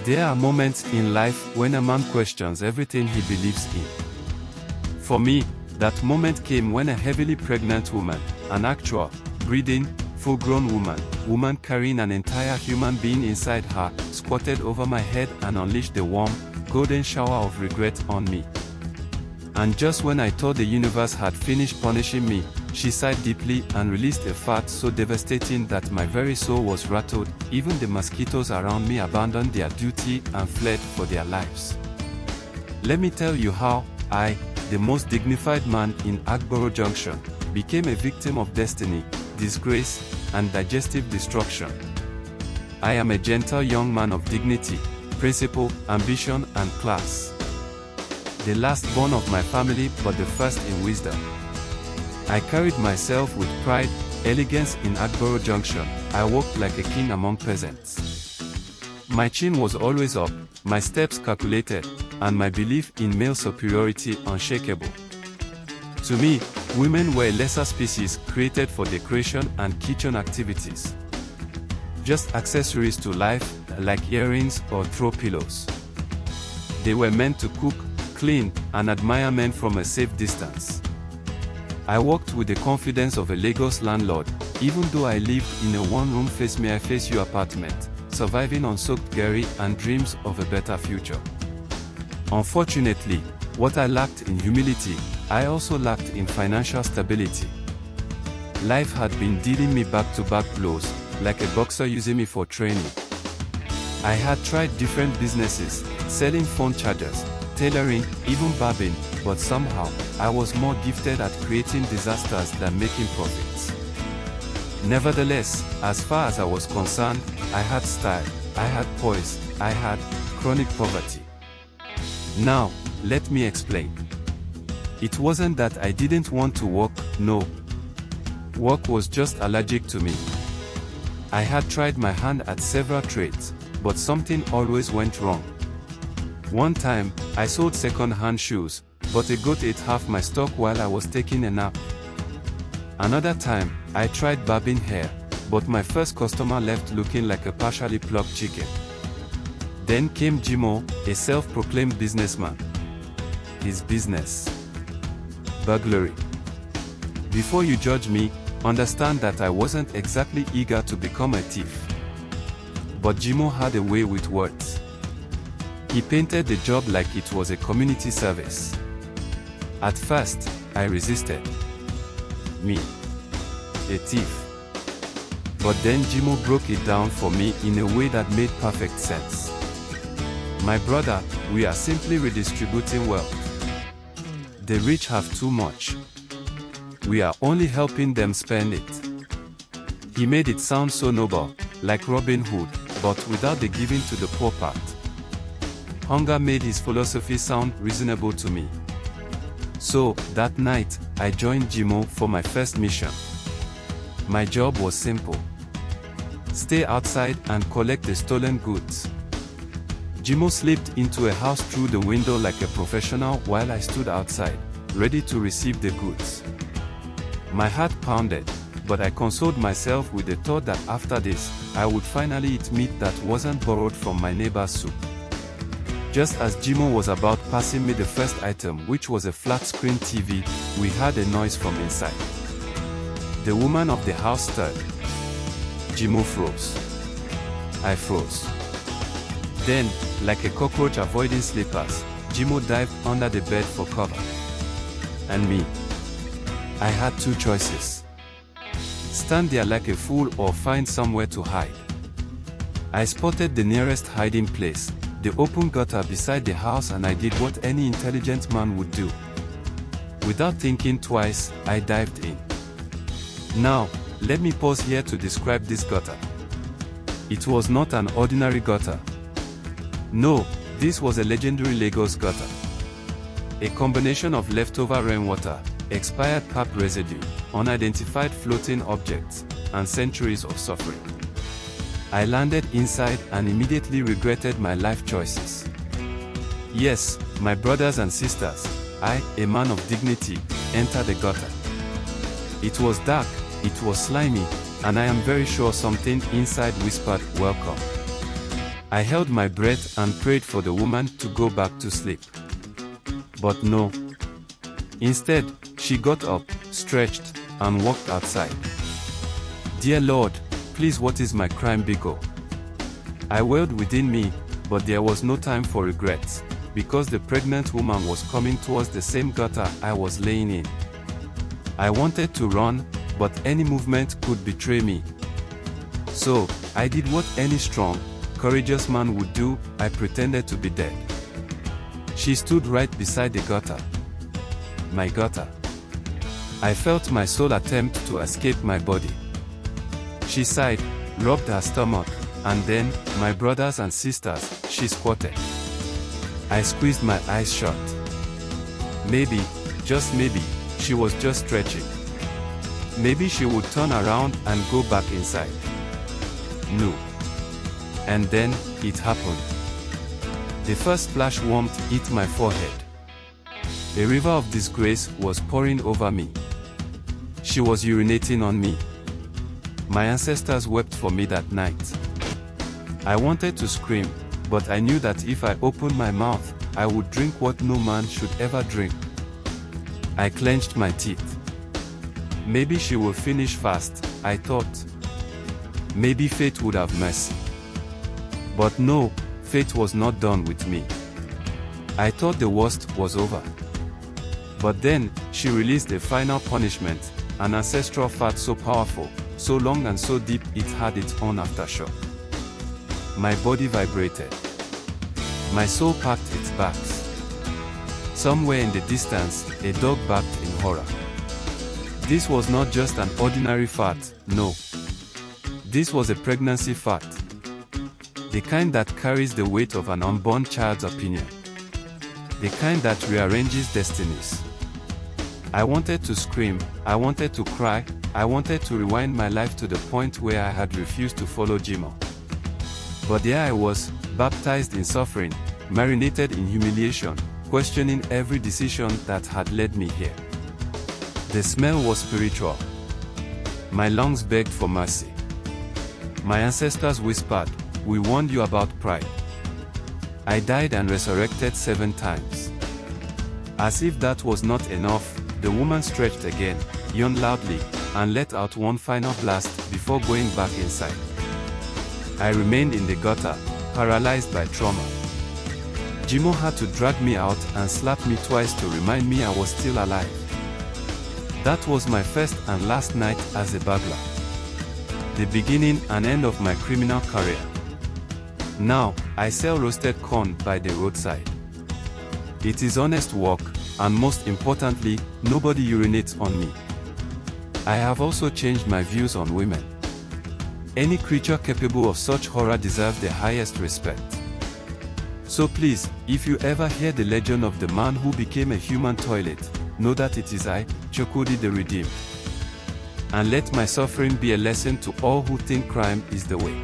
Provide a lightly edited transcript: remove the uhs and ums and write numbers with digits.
There are moments in life when a man questions everything he believes in. For me, that moment came when a heavily pregnant woman, an actual, breathing, full-grown woman carrying an entire human being inside her, squatted over my head and unleashed a warm, golden shower of regret on me. And just when I thought the universe had finished punishing me, she sighed deeply and released a fart so devastating that my very soul was rattled. Even the mosquitoes around me abandoned their duty and fled for their lives. Let me tell you how I, the most dignified man in Agboro Junction, became a victim of destiny, disgrace, and digestive destruction. I am a gentle young man of dignity, principle, ambition, and class. The last born of my family, but the first in wisdom. I carried myself with pride, elegance in Agboro Junction. I walked like a king among peasants. My chin was always up, my steps calculated, and my belief in male superiority unshakable. To me, women were a lesser species created for decoration and kitchen activities. Just accessories to life, like earrings or throw pillows. They were meant to cook, clean, and admire men from a safe distance. I walked with the confidence of a Lagos landlord, even though I lived in a one-room face-me-I-face-you apartment, surviving on soaked gari and dreams of a better future. Unfortunately, what I lacked in humility, I also lacked in financial stability. Life had been dealing me back-to-back blows, like a boxer using me for training. I had tried different businesses, selling phone chargers, tailoring, even barbing, but somehow, I was more gifted at creating disasters than making profits. Nevertheless, as far as I was concerned, I had style, I had poise, I had chronic poverty. Now, let me explain. It wasn't that I didn't want to work, no. Work was just allergic to me. I had tried my hand at several trades, but something always went wrong. One time, I sold second-hand shoes, but a goat ate half my stock while I was taking a nap. Another time, I tried barbing hair, but my first customer left looking like a partially plucked chicken. Then came Jimoh, a self-proclaimed businessman. His business: burglary. Before you judge me, understand that I wasn't exactly eager to become a thief. But Jimoh had a way with words. He painted the job like it was a community service. At first, I resisted. Me, a thief. But then Jimoh broke it down for me in a way that made perfect sense. My brother, we are simply redistributing wealth. The rich have too much. We are only helping them spend it. He made it sound so noble, like Robin Hood, but without the giving to the poor part. Hunger made his philosophy sound reasonable to me. So, that night, I joined Jimoh for my first mission. My job was simple. Stay outside and collect the stolen goods. Jimoh slipped into a house through the window like a professional while I stood outside, ready to receive the goods. My heart pounded, but I consoled myself with the thought that after this, I would finally eat meat that wasn't borrowed from my neighbor's soup. Just as Jimoh was about passing me the first item, which was a flat-screen TV, we heard a noise from inside. The woman of the house stirred. Jimoh froze. I froze. Then, like a cockroach avoiding slippers, Jimoh dived under the bed for cover. And me. I had two choices. Stand there like a fool or find somewhere to hide. I spotted the nearest hiding place, the open gutter beside the house, and I did what any intelligent man would do. Without thinking twice, I dived in. Now, let me pause here to describe this gutter. It was not an ordinary gutter. No, this was a legendary Lagos gutter. A combination of leftover rainwater, expired pap residue, unidentified floating objects, and centuries of suffering. I landed inside and immediately regretted my life choices. Yes, my brothers and sisters, I, a man of dignity, entered the gutter. It was dark, it was slimy, and I am very sure something inside whispered, "Welcome." I held my breath and prayed for the woman to go back to sleep. But no. Instead, she got up, stretched, and walked outside. Dear Lord, please, what is my crime, Bigo? I wailed within me, but there was no time for regrets, because the pregnant woman was coming towards the same gutter I was laying in. I wanted to run, but any movement could betray me. So, I did what any strong, courageous man would do. I pretended to be dead. She stood right beside the gutter. My gutter. I felt my soul attempt to escape my body. She sighed, rubbed her stomach, and then, my brothers and sisters, she squatted. I squeezed my eyes shut. Maybe, just maybe, she was just stretching. Maybe she would turn around and go back inside. No. And then, it happened. The first splash warmth hit my forehead. A river of disgrace was pouring over me. She was urinating on me. My ancestors wept for me that night. I wanted to scream, but I knew that if I opened my mouth, I would drink what no man should ever drink. I clenched my teeth. Maybe she will finish fast, I thought. Maybe fate would have mercy. But no, fate was not done with me. I thought the worst was over. But then, she released a final punishment, an ancestral fart so powerful, so long and so deep it had its own aftershock. My body vibrated. My soul packed its bags. Somewhere in the distance, a dog barked in horror. This was not just an ordinary fart, no. This was a pregnancy fart. The kind that carries the weight of an unborn child's opinion. The kind that rearranges destinies. I wanted to scream, I wanted to cry, I wanted to rewind my life to the point where I had refused to follow Jimoh. But there I was, baptized in suffering, marinated in humiliation, questioning every decision that had led me here. The smell was spiritual. My lungs begged for mercy. My ancestors whispered, "We warned you about pride." I died and resurrected 7 times. As if that was not enough, the woman stretched again, yawned loudly, and let out one final blast before going back inside. I remained in the gutter, paralyzed by trauma. Jimoh had to drag me out and slap me twice to remind me I was still alive. That was my first and last night as a burglar. The beginning and end of my criminal career. Now, I sell roasted corn by the roadside. It is honest work, and most importantly, nobody urinates on me. I have also changed my views on women. Any creature capable of such horror deserves the highest respect. So please, if you ever hear the legend of the man who became a human toilet, know that it is I, Chukwudi the Redeemed. And let my suffering be a lesson to all who think crime is the way.